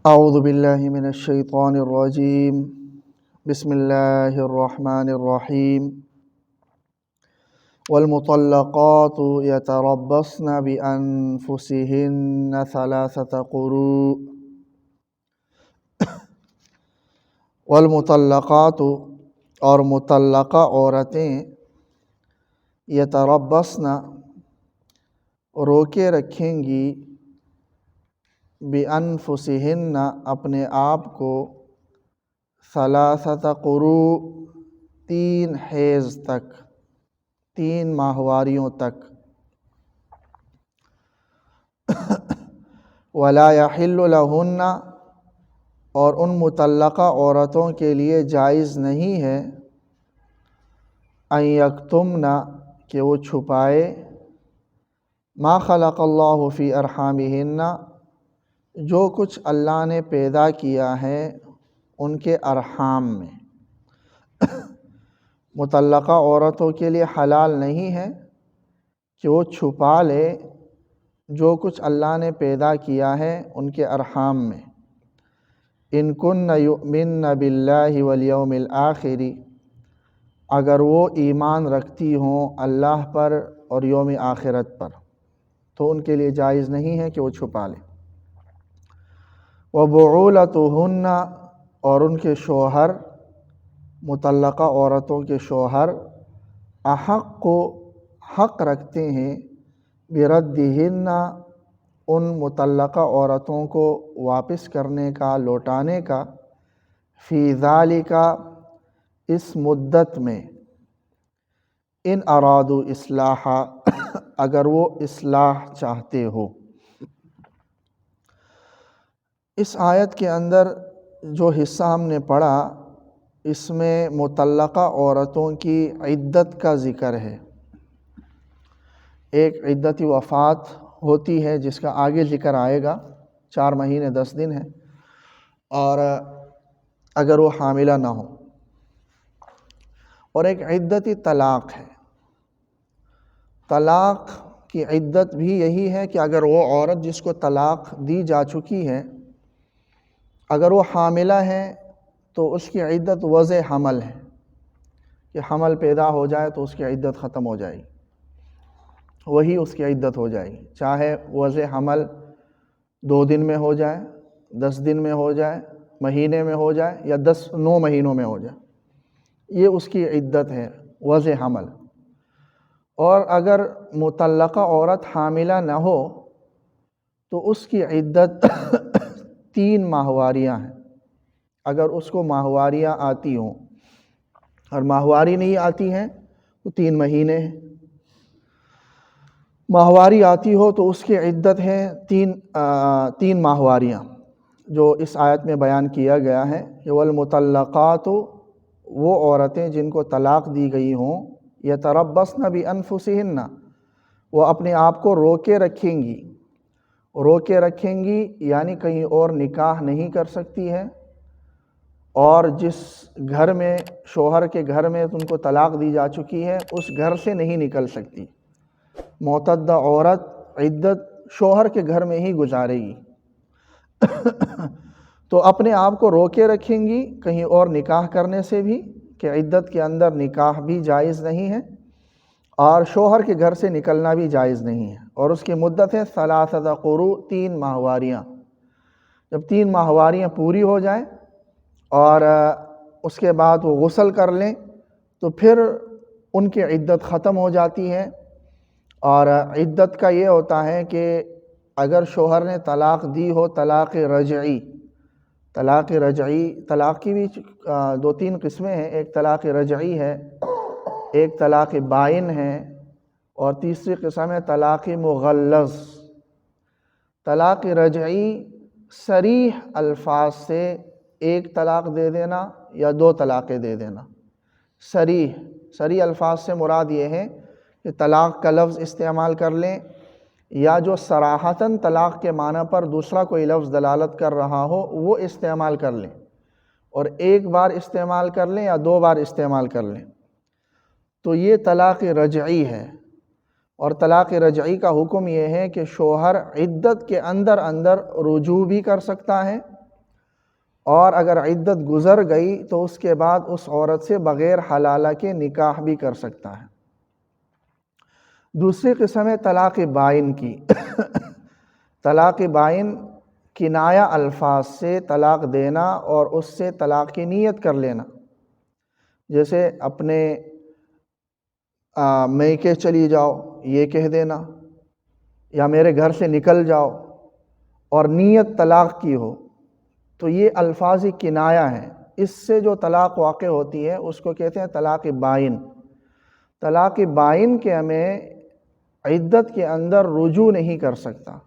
اعوذ باللہ من الشیطان الرجیم بسم اللہ الرحمن الرحیم والمطلقات یتربصن بانفسہن ثلاثة قروء والمطلقات اور مطلقہ عورتیں یتربصن روکے رکھیں گی بِأَنفُسِهِنَّ اپنے آپ کو ثلاثة قروء 3 حیض تک، 3 ماہواریوں تک۔ وَلَا يَحِلُّ لَهُنَّ اور ان مطلقہ عورتوں کے لیے جائز نہیں ہے أَن يَكْتُمْنَ کہ وہ چھپائے مَا خَلَقَ اللَّهُ فِي أَرْحَامِهِنَّ جو کچھ اللہ نے پیدا کیا ہے ان کے ارحام میں۔ مطلقہ عورتوں کے لیے حلال نہیں ہے کہ وہ چھپا لے جو کچھ اللہ نے پیدا کیا ہے ان کے ارحام میں۔ ان کن یؤمن باللہ والیوم الآخر اگر وہ ایمان رکھتی ہوں اللہ پر اور یوم آخرت پر تو ان کے لیے جائز نہیں ہے کہ وہ چھپا لے۔ وَبُعُولَتُهُنَّ اور ان کے شوہر، مطلقہ عورتوں کے شوہر احق حق رکھتے ہیں بِرَدِّهِنَّ ان مطلقہ عورتوں کو واپس کرنے کا، لوٹانے کا، فی ذالک اس مدت میں، ان ارادوا اصلاحا اگر وہ اصلاح چاہتے ہو۔ اس آیت کے اندر جو حصہ ہم نے پڑھا اس میں مطلقہ عورتوں کی عدت کا ذکر ہے۔ ایک عدت وفات ہوتی ہے جس کا آگے ذکر آئے گا، 4 مہینے 10 دن ہے، اور اگر وہ حاملہ نہ ہو، اور ایک عدت طلاق ہے۔ طلاق کی عدت بھی یہی ہے کہ اگر وہ عورت جس کو طلاق دی جا چکی ہے اگر وہ حاملہ ہے تو اس کی عدت وضع حمل ہے، کہ حمل پیدا ہو جائے تو اس کی عدت ختم ہو جائے گی، وہی اس کی عدت ہو جائے گی، چاہے وضع حمل 2 دن میں ہو جائے، 10 دن میں ہو جائے، مہینے میں ہو جائے، یا 9 مہینوں میں ہو جائے، یہ اس کی عدت ہے وضع حمل۔ اور اگر مطلقہ عورت حاملہ نہ ہو تو اس کی عدت 3 ماہواریاں ہیں۔ اگر اس کو ماہواریاں آتی ہوں، اور ماہواری نہیں آتی ہیں تو 3 مہینے ہیں، ماہواری آتی ہو تو اس کی عدت ہے 3 ماہواریاں جو اس آیت میں بیان کیا گیا ہے کہ والمطلقات وہ عورتیں جن کو طلاق دی گئی ہوں یتربصن بانفسہن وہ اپنے آپ کو روکے رکھیں گی، روکے رکھیں گی یعنی کہیں اور نکاح نہیں کر سکتی ہے، اور جس گھر میں شوہر کے گھر میں ان کو طلاق دی جا چکی ہے اس گھر سے نہیں نکل سکتی۔ معتدہ عورت عدت شوہر کے گھر میں ہی گزارے گی تو اپنے آپ کو روکے رکھیں گی کہیں اور نکاح کرنے سے بھی، کہ عدت کے اندر نکاح بھی جائز نہیں ہے اور شوہر کے گھر سے نکلنا بھی جائز نہیں ہے، اور اس کی مدت ہے 3 قروء 3 ماہواریاں۔ جب 3 ماہواریاں پوری ہو جائیں اور اس کے بعد وہ غسل کر لیں تو پھر ان کی عدت ختم ہو جاتی ہے۔ اور عدت کا یہ ہوتا ہے کہ اگر شوہر نے طلاق دی ہو طلاق رجعی، طلاق کی بھی 2-3 قسمیں ہیں، ایک طلاق رجعی ہے، ایک طلاق بائن ہے، اور تیسری قسم ہے طلاق مغلظ۔ طلاق رجعی صریح الفاظ سے 1 طلاق دے دینا یا 2 طلاقیں دے دینا۔ صریح الفاظ سے مراد یہ ہے کہ طلاق کا لفظ استعمال کر لیں، یا جو صراحتاً طلاق کے معنی پر دوسرا کوئی لفظ دلالت کر رہا ہو وہ استعمال کر لیں، اور 1 بار استعمال کر لیں یا 2 بار استعمال کر لیں، تو یہ طلاق رجعی ہے۔ اور طلاق رجعی کا حکم یہ ہے کہ شوہر عدت کے اندر رجوع بھی کر سکتا ہے اور اگر عدت گزر گئی تو اس کے بعد اس عورت سے بغیر حلالہ کے نکاح بھی کر سکتا ہے۔ دوسری قسم ہے طلاق بائن کی۔ طلاق بائن کنایہ الفاظ سے طلاق دینا اور اس سے طلاق کی نیت کر لینا، جیسے اپنے میکے چلی جاؤ یہ کہہ دینا، یا میرے گھر سے نکل جاؤ اور نیت طلاق کی ہو، تو یہ الفاظ کنایہ ہیں۔ اس سے جو طلاق واقع ہوتی ہے اس کو کہتے ہیں طلاق بائن۔ طلاق بائن کے ہمیں عدت کے اندر رجوع نہیں کر سکتا۔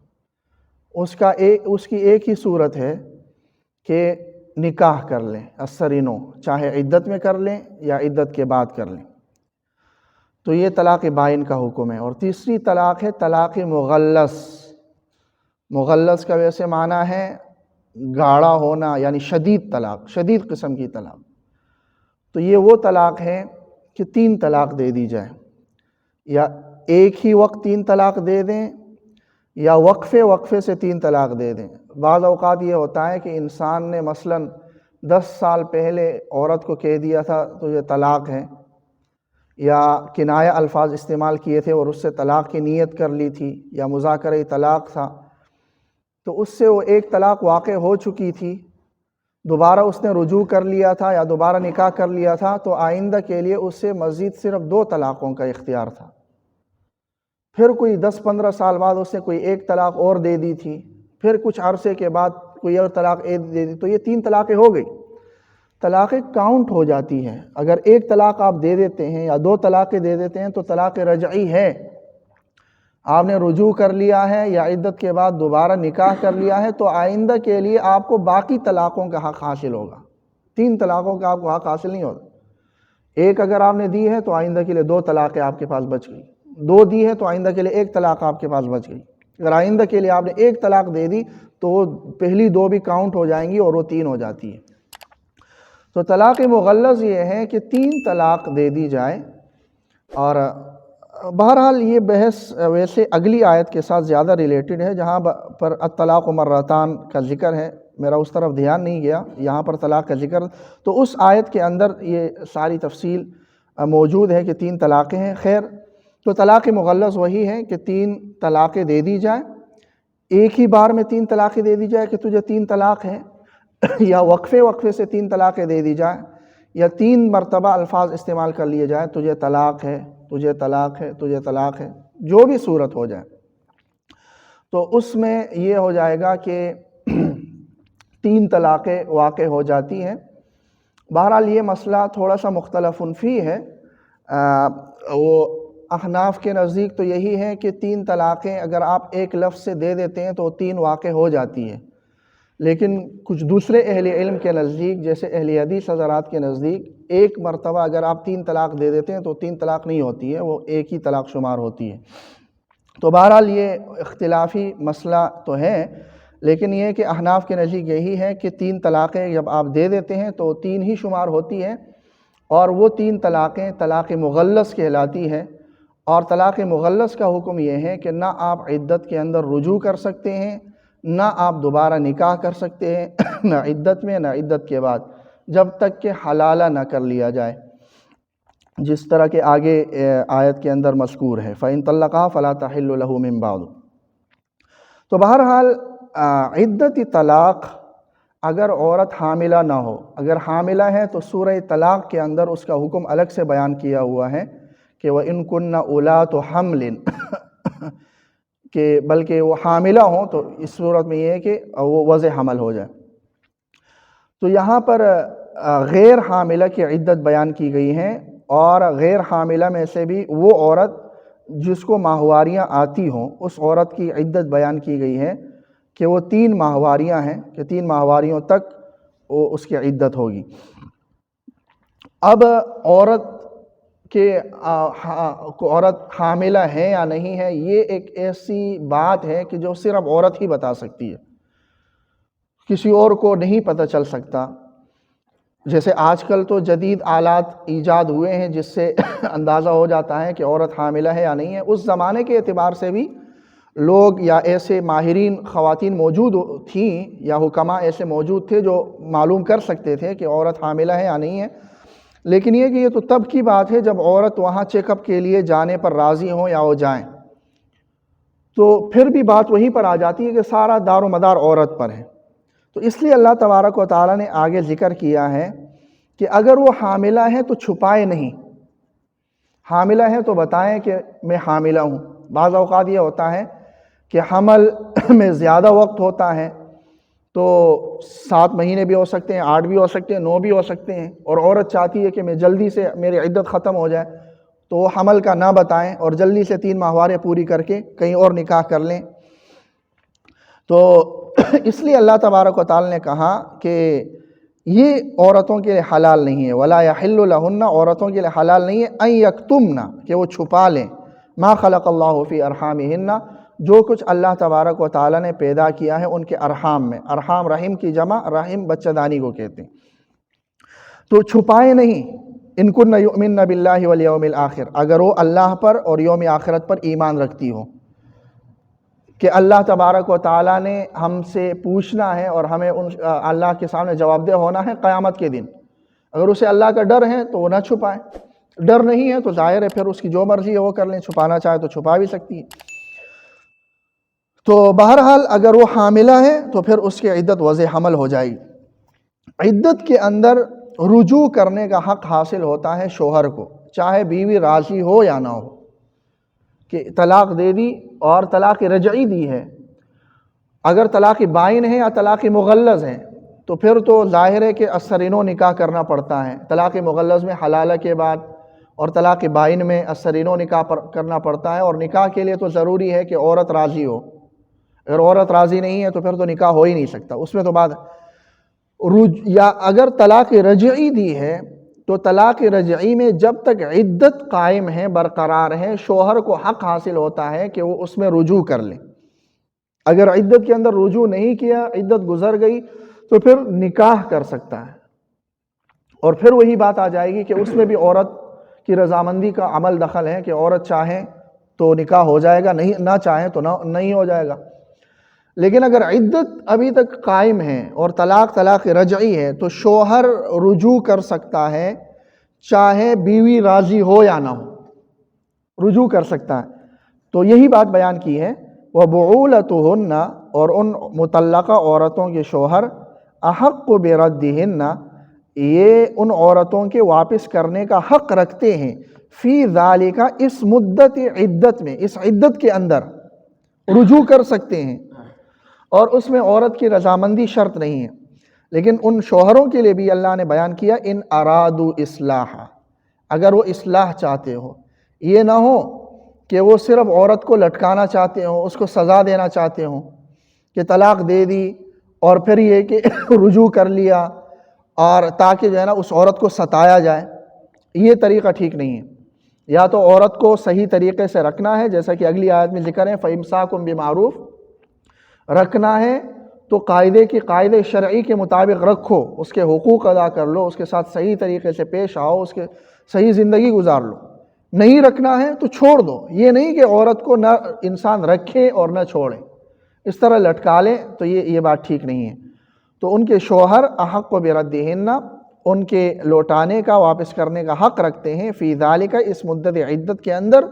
اس کی ایک ہی صورت ہے کہ نکاح کر لیں السرینو، چاہے عدت میں کر لیں یا عدت کے بعد کر لیں، تو یہ طلاق بائن کا حکم ہے۔ اور تیسری طلاق ہے طلاق مغلظ۔ مغلظ کا ویسے معنی ہے گاڑھا ہونا، یعنی شدید طلاق، شدید قسم کی طلاق۔ تو یہ وہ طلاق ہے کہ 3 طلاق دے دی جائے، یا ایک ہی وقت 3 طلاق دے دیں، یا وقفے سے 3 طلاق دے دیں۔ بعض اوقات یہ ہوتا ہے کہ انسان نے مثلاً 10 سال پہلے عورت کو کہہ دیا تھا تو یہ طلاق ہے، یا کنایہ الفاظ استعمال کیے تھے اور اس سے طلاق کی نیت کر لی تھی، یا مذاکرہ طلاق تھا، تو اس سے وہ ایک طلاق واقع ہو چکی تھی، دوبارہ اس نے رجوع کر لیا تھا یا دوبارہ نکاح کر لیا تھا، تو آئندہ کے لیے اس سے مزید صرف 2 طلاقوں کا اختیار تھا۔ پھر کوئی 10-15 سال بعد اس نے کوئی ایک طلاق اور دے دی تھی، پھر کچھ عرصے کے بعد کوئی اور طلاق دے دی، تو یہ 3 طلاقیں ہو گئی۔ طلاقیں کاؤنٹ ہو جاتی ہیں۔ اگر ایک طلاق آپ دے دیتے ہیں یا 2 طلاقیں دے دیتے ہیں تو طلاق رجعی ہے، آپ نے رجوع کر لیا ہے یا عدت کے بعد دوبارہ نکاح کر لیا ہے، تو آئندہ کے لیے آپ کو باقی طلاقوں کا حق حاصل ہوگا۔ 3 طلاقوں کا آپ کو حق حاصل نہیں ہوگا۔ ایک اگر آپ نے دی ہے تو آئندہ کے لیے 2 طلاقیں آپ کے پاس بچ گئی، 2 دی ہے تو آئندہ کے لیے 1 طلاق آپ کے پاس بچ گئی۔ اگر آئندہ کے لیے آپ نے 1 طلاق دے دی تو وہ پہلی 2 بھی کاؤنٹ ہو جائیں گی اور وہ 3 ہو جاتی ہے۔ تو طلاق مغلظ یہ ہے کہ 3 طلاق دے دی جائے۔ اور بہرحال یہ بحث ویسے اگلی آیت کے ساتھ زیادہ ریلیٹڈ ہے، جہاں پر الطلاق مرتان کا ذکر ہے، میرا اس طرف دھیان نہیں گیا، یہاں پر طلاق کا ذکر، تو اس آیت کے اندر یہ ساری تفصیل موجود ہے کہ 3 طلاقیں ہیں۔ خیر، تو طلاق مغلظ وہی ہے کہ 3 طلاقیں دے دی جائیں، ایک ہی بار میں 3 طلاقیں دے دی جائے کہ تجھے 3 طلاق ہیں، یا وقفے سے 3 طلاقیں دے دی جائیں، یا 3 مرتبہ الفاظ استعمال کر لیے جائیں، تجھے طلاق ہے، تجھے طلاق ہے، تجھے طلاق ہے، جو بھی صورت ہو جائے، تو اس میں یہ ہو جائے گا کہ 3 طلاقیں واقع ہو جاتی ہیں۔ بہرحال یہ مسئلہ تھوڑا سا مختلف فی ہے، وہ احناف کے نزدیک تو یہی ہے کہ 3 طلاقیں اگر آپ ایک لفظ سے دے دیتے ہیں تو 3 واقع ہو جاتی ہے، لیکن کچھ دوسرے اہل علم کے نزدیک، جیسے اہل حدیث حضرات کے نزدیک، ایک مرتبہ اگر آپ 3 طلاق دے دیتے ہیں تو 3 طلاق نہیں ہوتی ہے، وہ ایک ہی طلاق شمار ہوتی ہے۔ تو بہرحال یہ اختلافی مسئلہ تو ہے، لیکن یہ کہ احناف کے نزدیک یہی ہے کہ 3 طلاقیں جب آپ دے دیتے ہیں تو 3 ہی شمار ہوتی ہے، اور وہ 3 طلاقیں طلاق مغلظ کہلاتی ہے۔ اور طلاق مغلظ کا حکم یہ ہے کہ نہ آپ عدت کے اندر رجوع کر سکتے ہیں، نہ آپ دوبارہ نکاح کر سکتے ہیں، نہ عدت میں نہ عدت کے بعد، جب تک کہ حلالہ نہ کر لیا جائے، جس طرح کہ آگے آیت کے اندر مذکور ہے فَإِن طَلَّقَهَا فَلَا تَحِلُّ لَهُ مِن بَعْدُ۔ تو بہرحال عدت طلاق، اگر عورت حاملہ نہ ہو، اگر حاملہ ہے تو سورہ طلاق کے اندر اس کا حکم الگ سے بیان کیا ہوا ہے کہ وَإِن كُنَّ أُولَاتُ حَمْلٍ، کہ بلکہ وہ حاملہ ہوں تو اس صورت میں یہ ہے کہ وہ وضع حمل ہو جائے۔ تو یہاں پر غیر حاملہ کی عدت بیان کی گئی ہیں، اور غیر حاملہ میں سے بھی وہ عورت جس کو ماہواریاں آتی ہوں، اس عورت کی عدت بیان کی گئی ہے کہ وہ 3 ماہواریاں ہیں، کہ 3 ماہواریوں تک وہ اس کی عدت ہوگی۔ اب عورت حاملہ ہے یا نہیں ہے، یہ ایک ایسی بات ہے کہ جو صرف عورت ہی بتا سکتی ہے، کسی اور کو نہیں پتہ چل سکتا۔ جیسے آج کل تو جدید آلات ایجاد ہوئے ہیں جس سے اندازہ ہو جاتا ہے کہ عورت حاملہ ہے یا نہیں ہے، اس زمانے کے اعتبار سے بھی لوگ یا ایسے ماہرین خواتین موجود تھیں یا حکما ایسے موجود تھے جو معلوم کر سکتے تھے کہ عورت حاملہ ہے یا نہیں ہے، لیکن یہ کہ یہ تو تب کی بات ہے جب عورت وہاں چیک اپ کے لیے جانے پر راضی ہوں یا وہ جائیں، تو پھر بھی بات وہیں پر آ جاتی ہے کہ سارا دار و مدار عورت پر ہے۔ تو اس لیے اللہ تبارک و تعالیٰ نے آگے ذکر کیا ہے کہ اگر وہ حاملہ ہے تو چھپائے نہیں، حاملہ ہے تو بتائیں کہ میں حاملہ ہوں۔ بعض اوقات یہ ہوتا ہے کہ حمل میں زیادہ وقت ہوتا ہے، تو 7 مہینے بھی ہو سکتے ہیں، 8 بھی ہو سکتے ہیں، 9 بھی ہو سکتے ہیں، اور عورت چاہتی ہے کہ میں جلدی سے میری عدت ختم ہو جائے، تو وہ حمل کا نہ بتائیں اور جلدی سے 3 ماہواریں پوری کر کے کہیں اور نکاح کر لیں۔ تو اس لیے اللہ تبارک و تعالی نے کہا کہ یہ عورتوں کے لیے حلال نہیں ہے، وَلَا يَحِلُّ لَهُنَّ، عورتوں کے لیے حلال نہیں ہے أَن يَكْتُمْنَ، کہ وہ چھپا لیں، مَا خَلَقَ اللَّهُ فِي أَرْحَامِهِنَّ، جو کچھ اللہ تبارک و تعالی نے پیدا کیا ہے ان کے ارحام میں۔ ارحام رحم کی جمع، رحم بچہ دانی کو کہتے ہیں۔ تو چھپائے نہیں، ان کن یؤمن باللہ والیوم الآخر، اگر وہ اللہ پر اور یوم آخرت پر ایمان رکھتی ہو، کہ اللہ تبارک و تعالیٰ نے ہم سے پوچھنا ہے اور ہمیں اللہ کے سامنے جواب دہ ہونا ہے قیامت کے دن۔ اگر اسے اللہ کا ڈر ہے تو وہ نہ چھپائے، ڈر نہیں ہے تو ظاہر ہے پھر اس کی جو مرضی ہے وہ کر لیں، چھپانا چاہے تو چھپا بھی سکتی ہے۔ تو بہرحال اگر وہ حاملہ ہے تو پھر اس کی عدت وضع حمل ہو جائے گی۔ عدت کے اندر رجوع کرنے کا حق حاصل ہوتا ہے شوہر کو، چاہے بیوی راضی ہو یا نہ ہو، کہ طلاق دے دی اور طلاق رجعی دی ہے۔ اگر طلاق بائن ہے یا طلاق مغلظ ہے تو پھر تو ظاہر ہے کہ السرینو نکاح کرنا پڑتا ہے۔ طلاق مغلظ میں حلالہ کے بعد اور طلاق بائن میں السرینو نکاح کرنا پڑتا ہے، اور نکاح کے لیے تو ضروری ہے کہ عورت راضی ہو۔ اگر عورت راضی نہیں ہے تو پھر تو نکاح ہو ہی نہیں سکتا، اس میں تو بعد یا اگر طلاق رجعی دی ہے تو طلاق رجعی میں جب تک عدت قائم ہے، برقرار ہے، شوہر کو حق حاصل ہوتا ہے کہ وہ اس میں رجوع کر لے۔ اگر عدت کے اندر رجوع نہیں کیا، عدت گزر گئی، تو پھر نکاح کر سکتا ہے، اور پھر وہی بات آ جائے گی کہ اس میں بھی عورت کی رضامندی کا عمل دخل ہے، کہ عورت چاہے تو نکاح ہو جائے گا، نہیں نہ چاہیں تو نہیں ہو جائے گا۔ لیکن اگر عدت ابھی تک قائم ہے اور طلاق رجعی ہے تو شوہر رجوع کر سکتا ہے، چاہے بیوی راضی ہو یا نہ ہو، رجوع کر سکتا ہے۔ تو یہی بات بیان کی ہے، وَبُعُولَتُهُنَّ، اور ان مطلقہ عورتوں کے شوہر، أَحَقُّ بِرَدِّهِنَّ، یہ ان عورتوں کے واپس کرنے کا حق رکھتے ہیں، فی ذالک، اس مدت عدت میں، اس عدت کے اندر رجوع کر سکتے ہیں، اور اس میں عورت کی رضامندی شرط نہیں ہے۔ لیکن ان شوہروں کے لیے بھی اللہ نے بیان کیا، ان ارادو اصلاح، اگر وہ اصلاح چاہتے ہو، یہ نہ ہو کہ وہ صرف عورت کو لٹکانا چاہتے ہوں، اس کو سزا دینا چاہتے ہوں، کہ طلاق دے دی اور پھر یہ کہ رجوع کر لیا، اور تاکہ جو ہے نا اس عورت کو ستایا جائے۔ یہ طریقہ ٹھیک نہیں ہے۔ یا تو عورت کو صحیح طریقے سے رکھنا ہے، جیسا کہ اگلی آیت میں ذکر ہے، فَإِمْسَاكُمْ بِمَعْرُوفٍ، رکھنا ہے تو قاعدے شرعی کے مطابق رکھو، اس کے حقوق ادا کر لو، اس کے ساتھ صحیح طریقے سے پیش آؤ، اس کے صحیح زندگی گزار لو۔ نہیں رکھنا ہے تو چھوڑ دو، یہ نہیں کہ عورت کو نہ انسان رکھے اور نہ چھوڑے، اس طرح لٹکا لے، تو یہ بات ٹھیک نہیں ہے۔ تو ان کے شوہر احق بردہن، ان کے لوٹانے کا، واپس کرنے کا حق رکھتے ہیں، فی ذالک، اس مدت عدت کے اندر،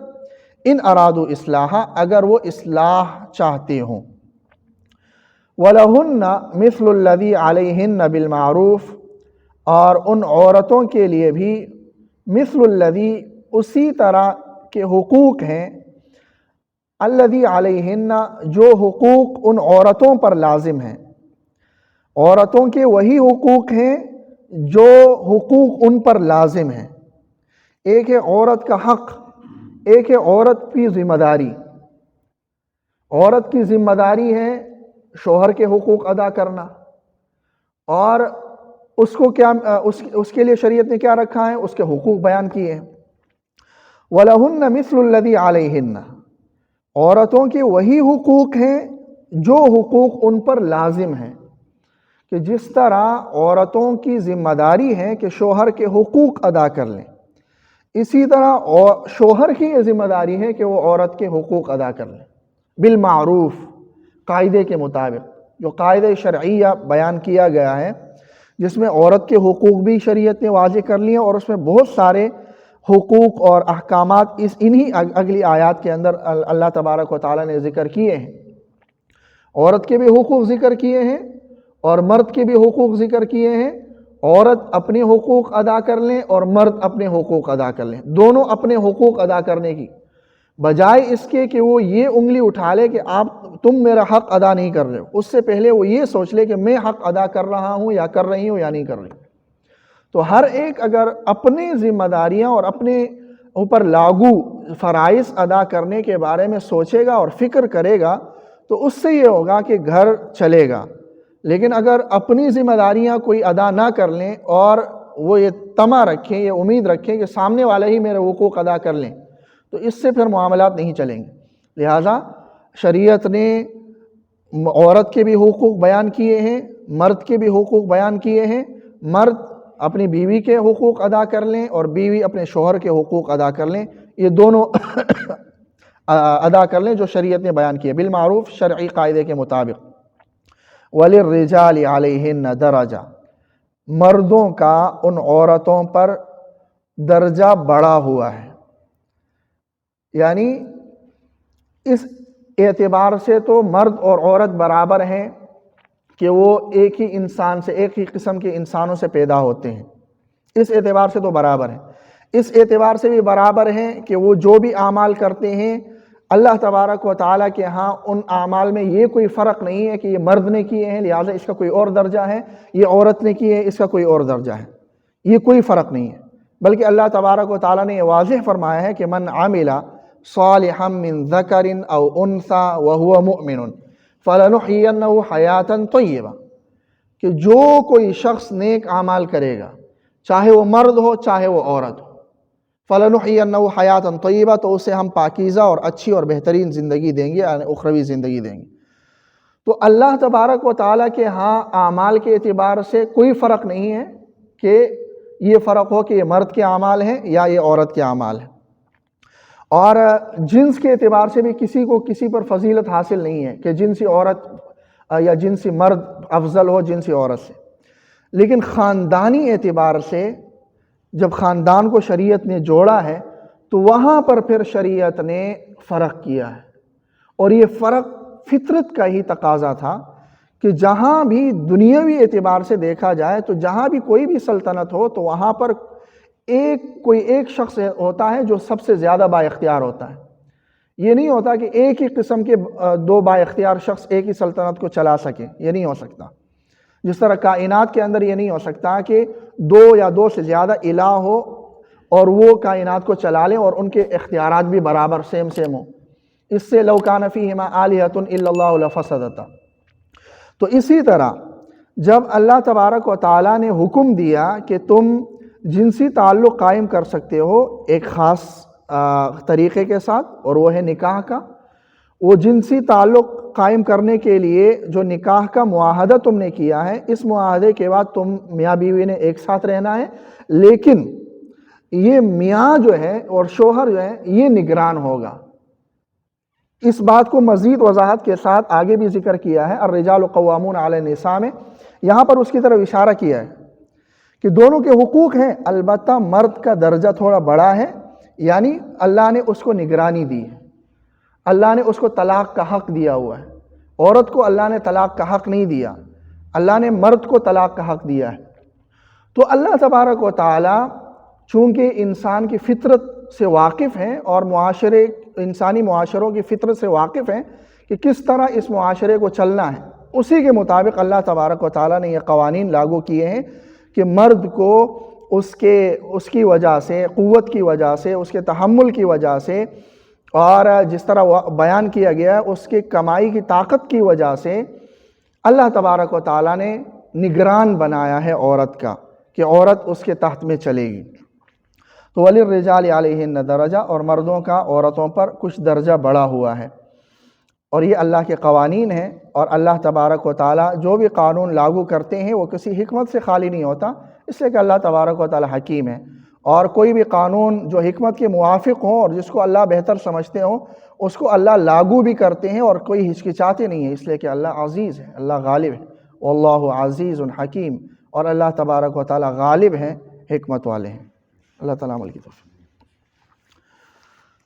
ان ارادو اصلاح، اگر وہ اصلاح چاہتے ہوں۔ وَلَهُنَّ مِثْلُ الَّذِي عَلَيْهِنَّ بِالْمَعْرُوفِ، اور ان عورتوں کے لیے بھی مثل الذی، اسی طرح کے حقوق ہیں، الذی علیہن، جو حقوق ان عورتوں پر لازم ہیں، عورتوں کے وہی حقوق ہیں جو حقوق ان پر لازم ہیں۔ ایک ہے عورت کا حق، ایک ہے عورت کی ذمہ داری۔ عورت کی ذمہ داری ہے شوہر کے حقوق ادا کرنا، اور اس کو کیا، اس کے لیے شریعت نے کیا رکھا ہے، اس کے حقوق بیان کیے ہیں۔ وَلَهُنَّ مِثْلُ الَّذِي عَلَيْهِنَّ، عورتوں کے وہی حقوق ہیں جو حقوق ان پر لازم ہیں، کہ جس طرح عورتوں کی ذمہ داری ہے کہ شوہر کے حقوق ادا کر لیں، اسی طرح شوہر کی یہ ذمہ داری ہے کہ وہ عورت کے حقوق ادا کر لیں۔ بالمعروف، قاعدے کے مطابق، جو قاعدہ شرعیہ بیان کیا گیا ہے جس میں عورت کے حقوق بھی شریعت نے واضح کر لیے، اور اس میں بہت سارے حقوق اور احکامات انہی اگلی آیات کے اندر اللہ تبارک و تعالیٰ نے ذکر کیے ہیں۔ عورت کے بھی حقوق ذکر کیے ہیں اور مرد کے بھی حقوق ذکر کیے ہیں۔ عورت اپنے حقوق ادا کر لیں اور مرد اپنے حقوق ادا کر لیں، دونوں اپنے حقوق ادا کرنے کی، بجائے اس کے کہ وہ یہ انگلی اٹھا لے کہ تم میرا حق ادا نہیں کر رہے ہو، اس سے پہلے وہ یہ سوچ لے کہ میں حق ادا کر رہا ہوں یا کر رہی ہوں یا نہیں کر رہی۔ تو ہر ایک اگر اپنی ذمہ داریاں اور اپنے اوپر لاگو فرائض ادا کرنے کے بارے میں سوچے گا اور فکر کرے گا تو اس سے یہ ہوگا کہ گھر چلے گا۔ لیکن اگر اپنی ذمہ داریاں کوئی ادا نہ کر لیں اور وہ یہ طمع رکھیں، یہ امید رکھیں کہ سامنے والے ہی میرے حقوق ادا کر لیں، تو اس سے پھر معاملات نہیں چلیں گے۔ لہٰذا شریعت نے عورت کے بھی حقوق بیان کیے ہیں، مرد کے بھی حقوق بیان کیے ہیں۔ مرد اپنی بیوی کے حقوق ادا کر لیں اور بیوی اپنے شوہر کے حقوق ادا کر لیں، یہ دونوں ادا کر لیں جو شریعت نے بیان کیے بالمعروف، شرعی قاعدے کے مطابق۔ وَلِلرِّجَالِ عَلَيْهِنَّ دَرَجَةٌ، مردوں کا ان عورتوں پر درجہ بڑا ہوا ہے، یعنی اس اعتبار سے تو مرد اور عورت برابر ہیں کہ وہ ایک ہی انسان سے، ایک ہی قسم کے انسانوں سے پیدا ہوتے ہیں، اس اعتبار سے تو برابر ہیں۔ اس اعتبار سے بھی برابر ہیں کہ وہ جو بھی اعمال کرتے ہیں اللہ تبارک و تعالیٰ کے ہاں ان اعمال میں یہ کوئی فرق نہیں ہے کہ یہ مرد نے کیے ہیں لہٰذا اس کا کوئی اور درجہ ہے، یہ عورت نے کیے ہیں اس کا کوئی اور درجہ ہے، یہ کوئی فرق نہیں ہے، بلکہ اللہ تبارک و تعالیٰ نے یہ واضح فرمایا ہے کہ من عمل صالحا من ذکر او انثی وہو مؤمن فلنحینہ حیاتا طیبہ، کہ جو کوئی شخص نیک اعمال کرے گا، چاہے وہ مرد ہو چاہے وہ عورت ہو، فلنحینہ حیاتا طیبہ، تو اسے ہم پاکیزہ اور اچھی اور بہترین زندگی دیں گے، یعنی اخروی زندگی دیں گے۔ تو اللہ تبارک و تعالیٰ کے ہاں اعمال کے اعتبار سے کوئی فرق نہیں ہے کہ یہ فرق ہو کہ یہ مرد کے اعمال ہیں یا یہ عورت کے اعمال ہیں، اور جنس کے اعتبار سے بھی کسی کو کسی پر فضیلت حاصل نہیں ہے کہ جنسی عورت یا جنسی مرد افضل ہو جنسی عورت سے۔ لیکن خاندانی اعتبار سے جب خاندان کو شریعت نے جوڑا ہے تو وہاں پر پھر شریعت نے فرق کیا ہے، اور یہ فرق فطرت کا ہی تقاضا تھا کہ جہاں بھی دنیاوی اعتبار سے دیکھا جائے تو جہاں بھی کوئی بھی سلطنت ہو تو وہاں پر کوئی ایک شخص ہوتا ہے جو سب سے زیادہ با اختیار ہوتا ہے۔ یہ نہیں ہوتا کہ ایک ہی قسم کے دو با اختیار شخص ایک ہی سلطنت کو چلا سکے، یہ نہیں ہو سکتا۔ جس طرح کائنات کے اندر یہ نہیں ہو سکتا کہ دو یا دو سے زیادہ الہ ہو اور وہ کائنات کو چلا لیں اور ان کے اختیارات بھی برابر سیم ہوں، اس سے لو کان فیہما آلہۃ الا اللہ لفسدتا۔ تو اسی طرح جب اللہ تبارک و تعالیٰ نے حکم دیا کہ تم جنسی تعلق قائم کر سکتے ہو ایک خاص طریقے کے ساتھ، اور وہ ہے نکاح کا، وہ جنسی تعلق قائم کرنے کے لیے جو نکاح کا معاہدہ تم نے کیا ہے، اس معاہدے کے بعد تم میاں بیوی نے ایک ساتھ رہنا ہے، لیکن یہ میاں جو ہے اور شوہر جو ہے یہ نگران ہوگا۔ اس بات کو مزید وضاحت کے ساتھ آگے بھی ذکر کیا ہے، الرجال قوامون علی النساء میں، یہاں پر اس کی طرف اشارہ کیا ہے کہ دونوں کے حقوق ہیں، البتہ مرد کا درجہ تھوڑا بڑا ہے، یعنی اللہ نے اس کو نگرانی دی ہے، اللہ نے اس کو طلاق کا حق دیا ہوا ہے۔ عورت کو اللہ نے طلاق کا حق نہیں دیا، اللہ نے مرد کو طلاق کا حق دیا ہے۔ تو اللہ تبارک و تعالی چونکہ انسان کی فطرت سے واقف ہیں اور انسانی معاشروں کی فطرت سے واقف ہیں کہ کس طرح اس معاشرے کو چلنا ہے، اسی کے مطابق اللہ تبارک و تعالی نے یہ قوانین لاگو کیے ہیں کہ مرد کو اس کی وجہ سے، قوت کی وجہ سے، اس کے تحمل کی وجہ سے، اور جس طرح بیان کیا گیا ہے اس کے کمائی کی طاقت کی وجہ سے اللہ تبارک و تعالیٰ نے نگران بنایا ہے عورت کا، کہ عورت اس کے تحت میں چلے گی۔ تو وَلِلرِّجَالِ عَلَيْهِنَّ درجہ، اور مردوں کا عورتوں پر کچھ درجہ بڑا ہوا ہے، اور یہ اللہ کے قوانین ہیں، اور اللہ تبارک و تعالیٰ جو بھی قانون لاگو کرتے ہیں وہ کسی حکمت سے خالی نہیں ہوتا، اس لیے کہ اللہ تبارک و تعالیٰ حکیم ہے، اور کوئی بھی قانون جو حکمت کے موافق ہوں اور جس کو اللہ بہتر سمجھتے ہوں اس کو اللہ لاگو بھی کرتے ہیں اور کوئی ہچکچاتے نہیں ہیں، اس لیے کہ اللہ عزیز ہے، اللہ غالب ہے، واللہ عزیز حکیم، اور اللہ تبارک و تعالی غالب ہیں، حکمت والے ہیں۔ اللہ تعالیٰ عمل کی توفیق۔